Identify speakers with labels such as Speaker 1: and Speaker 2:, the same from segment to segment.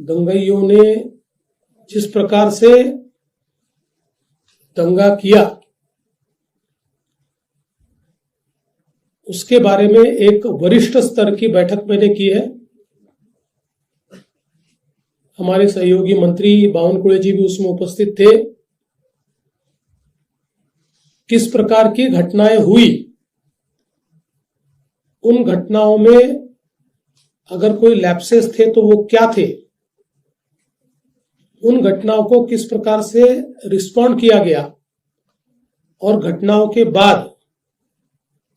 Speaker 1: दंगाइयों ने जिस प्रकार से दंगा किया उसके बारे में एक वरिष्ठ स्तर की बैठक मैंने की है। हमारे सहयोगी मंत्री बावनकुळे जी भी उसमें उपस्थित थे। किस प्रकार की घटनाएं हुई, उन घटनाओं में अगर कोई लैप्सेस थे तो वो क्या थे, उन घटनाओं को किस प्रकार से रिस्पॉन्ड किया गया और घटनाओं के बाद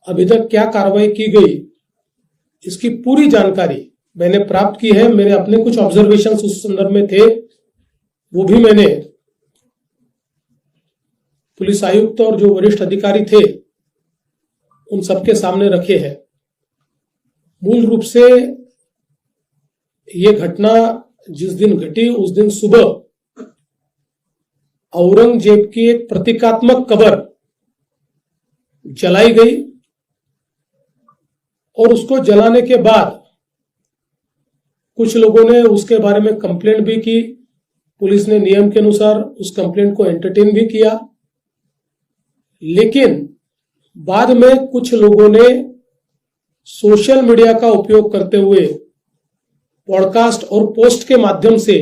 Speaker 1: अभी तक क्या कार्रवाई की गई, इसकी पूरी जानकारी मैंने प्राप्त की है। मेरे अपने कुछ ऑब्जर्वेशंस उस संदर्भ में थे, वो भी मैंने पुलिस आयुक्त और जो वरिष्ठ अधिकारी थे उन सबके सामने रखे हैं। मूल रूप से ये घटना जिस दिन घटी उस दिन सुबह औरंगजेब की एक प्रतीकात्मक कब्र जलाई गई और उसको जलाने के बाद कुछ लोगों ने उसके बारे में कंप्लेंट भी की। पुलिस ने नियम के अनुसार उस कंप्लेंट को एंटरटेन भी किया, लेकिन बाद में कुछ लोगों ने सोशल मीडिया का उपयोग करते हुए पॉडकास्ट और पोस्ट के माध्यम से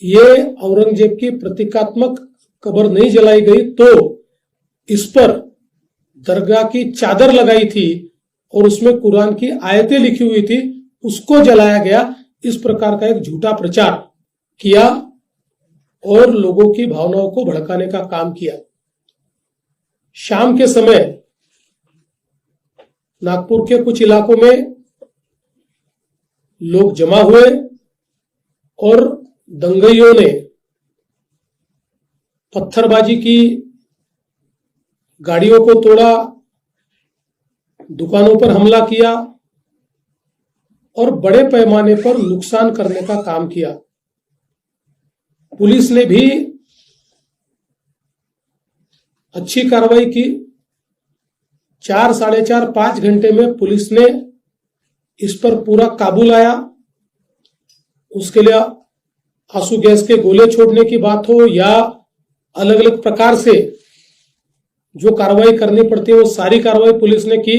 Speaker 1: ये औरंगजेब की प्रतीकात्मक कब्र नहीं जलाई गई तो इस पर दरगाह की चादर लगाई थी और उसमें कुरान की आयतें लिखी हुई थी, उसको जलाया गया। इस प्रकार का एक झूठा प्रचार किया और लोगों की भावनाओं को भड़काने का काम किया। शाम के समय नागपुर के कुछ इलाकों में लोग जमा हुए और दंगाइयों ने पत्थरबाजी की, गाड़ियों को तोड़ा, दुकानों पर हमला किया और बड़े पैमाने पर नुकसान करने का काम किया। पुलिस ने भी अच्छी कार्रवाई की। 4, साढ़े 4, 5 घंटे में पुलिस ने इस पर पूरा काबू लाया। उसके लिए आंसू गैस के गोले छोड़ने की बात हो या अलग अलग प्रकार से जो कार्रवाई करनी पड़ती है वो सारी कार्रवाई पुलिस ने की,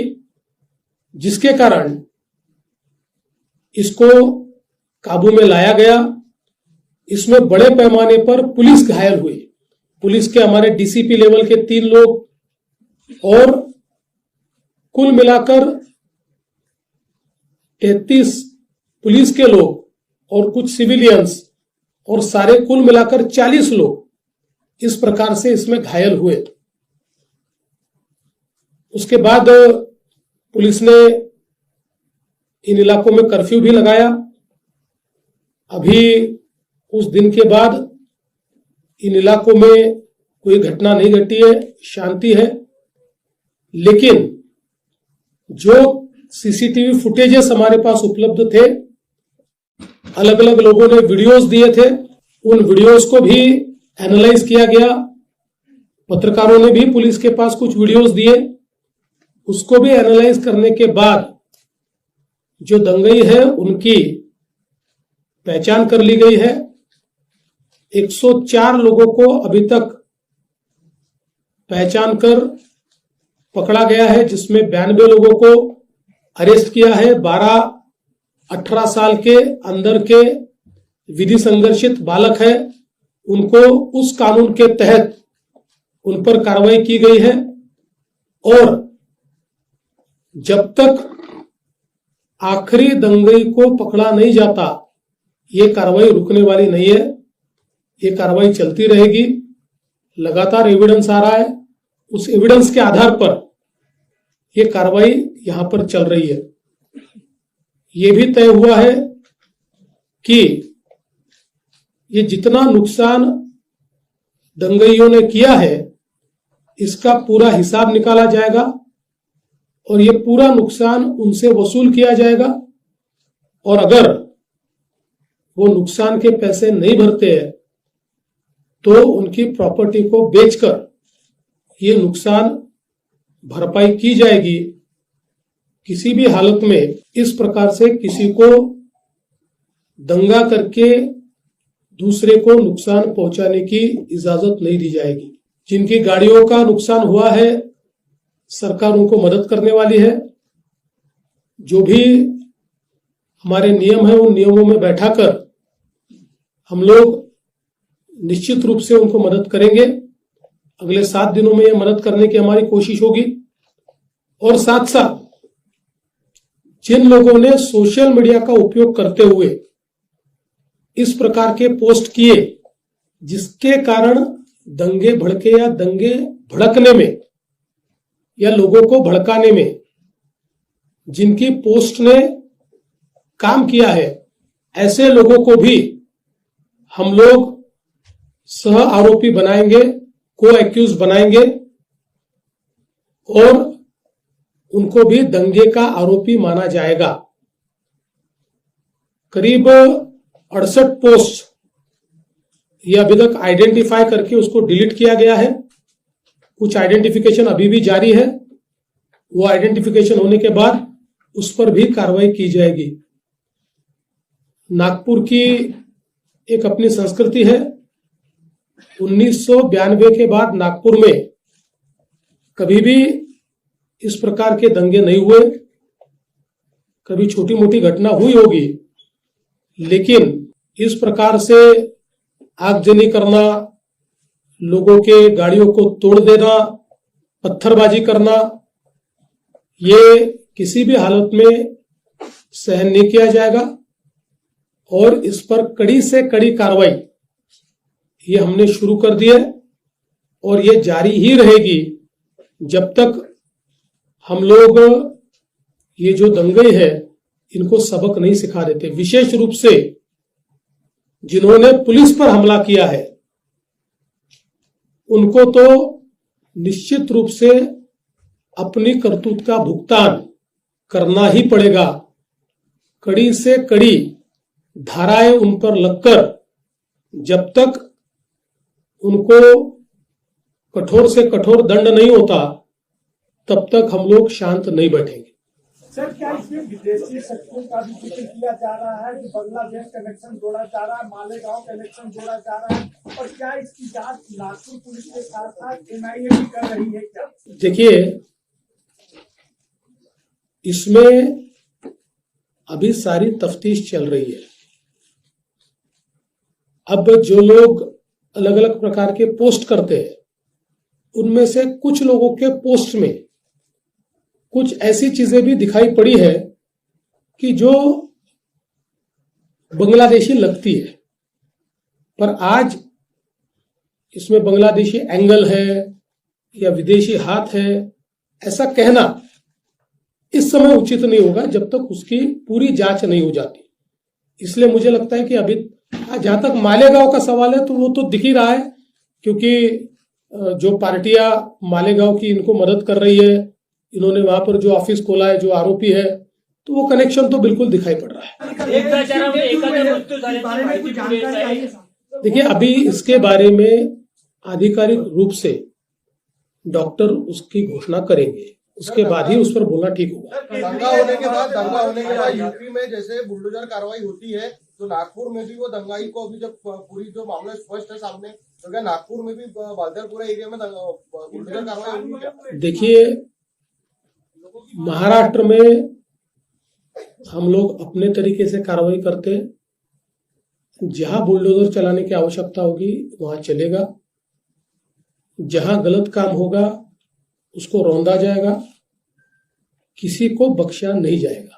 Speaker 1: जिसके कारण इसको काबू में लाया गया। इसमें बड़े पैमाने पर पुलिस घायल हुई। पुलिस के हमारे डीसीपी लेवल के 3 लोग और कुल मिलाकर 33 पुलिस के लोग और कुछ सिविलियंस और सारे कुल मिलाकर 40 लोग इस प्रकार से इसमें घायल हुए। उसके बाद पुलिस ने इन इलाकों में कर्फ्यू भी लगाया। अभी उस दिन के बाद इन इलाकों में कोई घटना नहीं घटी है, शांति है। लेकिन जो सीसीटीवी फुटेजेस हमारे पास उपलब्ध थे, अलग अलग लोगों ने वीडियोस दिए थे, उन वीडियोस को भी एनालाइज किया गया। पत्रकारों ने भी पुलिस के पास कुछ वीडियोस दिए, उसको भी एनालाइज करने के बाद जो दंगाई है उनकी पहचान कर ली गई है। 104 लोगों को अभी तक पहचान कर पकड़ा गया है, जिसमें 92 लोगों को अरेस्ट किया है। 12-18 साल के अंदर के विधि संघर्षित बालक है, उनको उस कानून के तहत उन पर कार्रवाई की गई है। और जब तक आखिरी दंगाई को पकड़ा नहीं जाता ये कार्रवाई रुकने वाली नहीं है, ये कार्रवाई चलती रहेगी। लगातार एविडेंस आ रहा है, उस एविडेंस के आधार पर ये कार्रवाई यहां पर चल रही है। ये भी तय हुआ है कि ये जितना नुकसान दंगाइयों ने किया है इसका पूरा हिसाब निकाला जाएगा और ये पूरा नुकसान उनसे वसूल किया जाएगा। और अगर वो नुकसान के पैसे नहीं भरते हैं तो उनकी प्रॉपर्टी को बेचकर ये नुकसान भरपाई की जाएगी। किसी भी हालत में इस प्रकार से किसी को दंगा करके दूसरे को नुकसान पहुंचाने की इजाजत नहीं दी जाएगी। जिनकी गाड़ियों का नुकसान हुआ है, सरकार उनको मदद करने वाली है। जो भी हमारे नियम है, उन नियमों में बैठाकर हम लोग निश्चित रूप से उनको मदद करेंगे। अगले 7 दिनों में ये मदद करने की हमारी कोशिश होगी। और साथ साथ जिन लोगों ने सोशल मीडिया का उपयोग करते हुए इस प्रकार के पोस्ट किए, जिसके कारण दंगे भड़के या दंगे भड़कने में या लोगों को भड़काने में जिनकी पोस्ट ने काम किया है, ऐसे लोगों को भी हम लोग सह आरोपी बनाएंगे, को एक्यूज बनाएंगे और उनको भी दंगे का आरोपी माना जाएगा। करीब 68 पोस्ट ये अभी तक आइडेंटिफाई करके उसको डिलीट किया गया है। कुछ आइडेंटिफिकेशन अभी भी जारी है। वो आइडेंटिफिकेशन होने के बाद उस पर भी कार्रवाई की जाएगी। नागपुर की एक अपनी संस्कृति है। 1992 के बाद नागपुर में कभी भी इस प्रकार के दंगे नहीं हुए। कभी छोटी मोटी घटना हुई होगी, लेकिन इस प्रकार से आगजनी करना, लोगों के गाड़ियों को तोड़ देना, पत्थरबाजी करना, ये किसी भी हालत में सहन नहीं किया जाएगा। और इस पर कड़ी से कड़ी कार्रवाई ये हमने शुरू कर दी है और ये जारी ही रहेगी जब तक हम लोग ये जो दंगे हैं इनको सबक नहीं सिखा देते। विशेष रूप से जिन्होंने पुलिस पर हमला किया है, उनको तो निश्चित रूप से अपनी करतूत का भुगतान करना ही पड़ेगा। कड़ी से कड़ी धाराएं उन पर लगकर जब तक उनको कठोर से कठोर दंड नहीं होता, तब तक हम लोग शांत नहीं बैठेंगे।
Speaker 2: सर, क्या इसमें विदेशी शक्तियों का भी जिक्र किया जा रहा है कि बांग्लादेश कनेक्शन जोड़ा जा रहा है, मालेगांव कनेक्शन जोड़ा जा रहा है, और क्या इसकी जांच नागपुर पुलिस के साथ साथ एनआईए भी कर रही है क्या?
Speaker 1: देखिए, इसमें अभी सारी तफ्तीश चल रही है। अब जो लोग अलग अलग प्रकार के पोस्ट करते हैं, उनमें से कुछ लोगों के पोस्ट में कुछ ऐसी चीजें भी दिखाई पड़ी है कि जो बांग्लादेशी लगती है, पर आज इसमें बांग्लादेशी एंगल है या विदेशी हाथ है, ऐसा कहना इस समय उचित नहीं होगा जब तक उसकी पूरी जांच नहीं हो जाती। इसलिए मुझे लगता है कि अभी जहां तक मालेगांव का सवाल है तो वो तो दिख ही रहा है, क्योंकि जो पार्टियां मालेगांव की इनको मदद कर रही है, इन्होंने वहां पर जो ऑफिस खोला है, जो आरोपी है, तो वो कनेक्शन तो बिल्कुल दिखाई पड़ रहा है। देखिए, अभी इसके बारे में आधिकारिक रूप से डॉक्टर उसकी घोषणा करेंगे, उसके बाद ही उस पर बोलना ठीक होगा।
Speaker 3: दंगा होने के बाद यूपी में जैसे बुलडोजर कार्रवाई होती है, तो नागपुर में भी वो दंगाई को अभी जब पूरी जो मामला स्पष्ट है सामने, तो क्या नागपुर में भी बादलपुरा एरिया में बुलडोजर कार्रवाई होगी क्या?
Speaker 1: देखिए, महाराष्ट्र में हम लोग अपने तरीके से कार्रवाई करते हैं। जहां बुलडोजर चलाने की आवश्यकता होगी वहां चलेगा। जहां गलत काम होगा उसको रौंदा जाएगा, किसी को बख्शा नहीं जाएगा।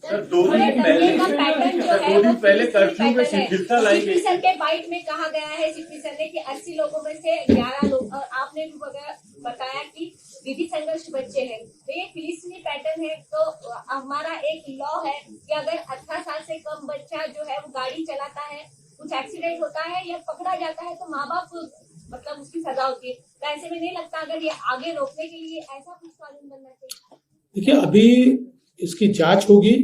Speaker 4: दो दिन पहले कर्फ्यू में शिथिलता लाई गई। सर के बाइट में कहा गया है, सीपी सर ने, कि 80 लोगों में से 11 लोग, और आपने भी बताया कि विधि संघर्ष बच्चे हैं। तो ये फिलिस्तीनी पैटर्न है। तो हमारा एक लॉ है कि अगर 18 साल से कम बच्चा जो है वो गाड़ी चलाता है, कुछ एक्सीडेंट होता है या पकड़ा जाता है, तो माँ बाप मतलब उसकी सजा होती है। तो ऐसे में नहीं लगता अगर ये आगे रोकने के लिए ऐसा कुछ कानून बनना चाहिए?
Speaker 1: देखिए, अभी इसकी जांच होगी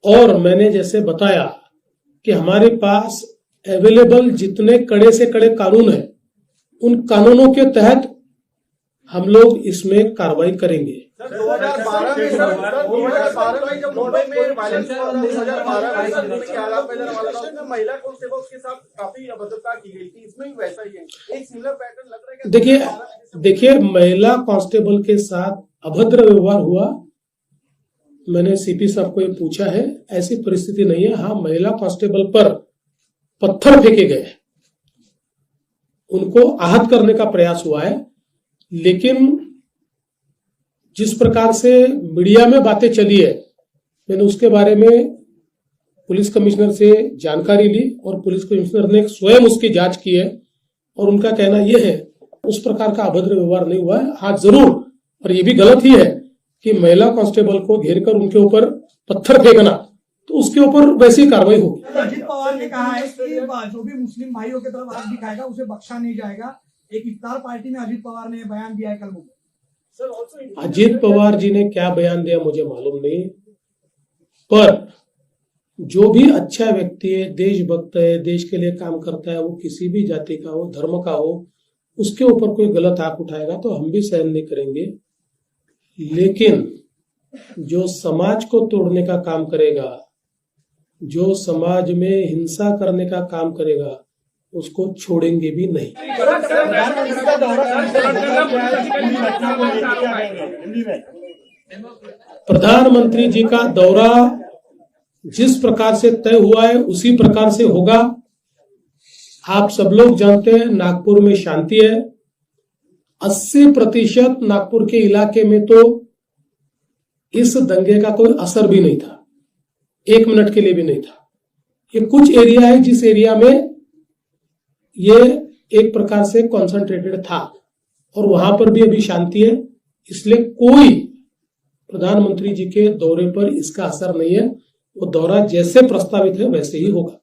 Speaker 1: और मैंने जैसे बताया कि हमारे पास अवेलेबल जितने कड़े से कड़े कानून हैं, उन कानूनों के तहत हम लोग इसमें कार्रवाई करेंगे।
Speaker 3: 2012 में सर 2012 में जब मुंबई में वायलेंस हुआ था 2012 में सर के आलाप में महिला कांस्टेबल के साथ काफी अभद्रता की गई थी, इसमें भी वैसा ही है, एक सिमिलर पैटर्न लग रहा है।
Speaker 1: देखिए महिला कांस्टेबल के साथ अभद्र व्यवहार हुआ, मैंने सीपी साहब को ये पूछा है, ऐसी परिस्थिति नहीं है। हाँ, महिला कांस्टेबल पर पत्थर फेंके गए, उनको आहत करने का प्रयास हुआ है, लेकिन जिस प्रकार से मीडिया में बातें चली है, मैंने उसके बारे में पुलिस कमिश्नर से जानकारी ली और पुलिस कमिश्नर ने स्वयं उसकी जांच की है और उनका कहना यह है उस प्रकार का अभद्र व्यवहार नहीं हुआ है। हाँ जरूर, और ये भी गलत ही है कि महिला कांस्टेबल को घेरकर उनके ऊपर पत्थर फेंकना, तो उसके ऊपर वैसी कार्रवाई होगी।
Speaker 2: अजित पवार ने कहा है कि जो भी मुस्लिम भाइयों की तरफ हाथ दिखाएगा उसे बख्शा नहीं जाएगा। एक इफ्तार पार्टी में अजित पवार ने बयान दिया है कल मुंबई।
Speaker 1: अजित पवार जी ने क्या बयान दिया मुझे मालूम नहीं, पर जो भी अच्छा व्यक्ति है, देशभक्त है, देश के लिए काम करता है, वो किसी भी जाति का हो, धर्म का हो, उसके ऊपर कोई गलत आंख उठाएगा तो हम भी सहन नहीं करेंगे। लेकिन जो समाज को तोड़ने का काम करेगा, जो समाज में हिंसा करने का काम करेगा, उसको छोड़ेंगे भी नहीं। प्रधानमंत्री जी का दौरा जिस प्रकार से तय हुआ है उसी प्रकार से होगा। आप सब लोग जानते हैं नागपुर में शांति है, 80% नागपुर के इलाके में तो इस दंगे का कोई असर भी नहीं था, 1 मिनट के लिए भी नहीं था। ये कुछ एरिया है जिस एरिया में ये एक प्रकार से कॉन्सेंट्रेटेड था और वहां पर भी अभी शांति है, इसलिए कोई प्रधानमंत्री जी के दौरे पर इसका असर नहीं है। वो दौरा जैसे प्रस्तावित है वैसे ही होगा।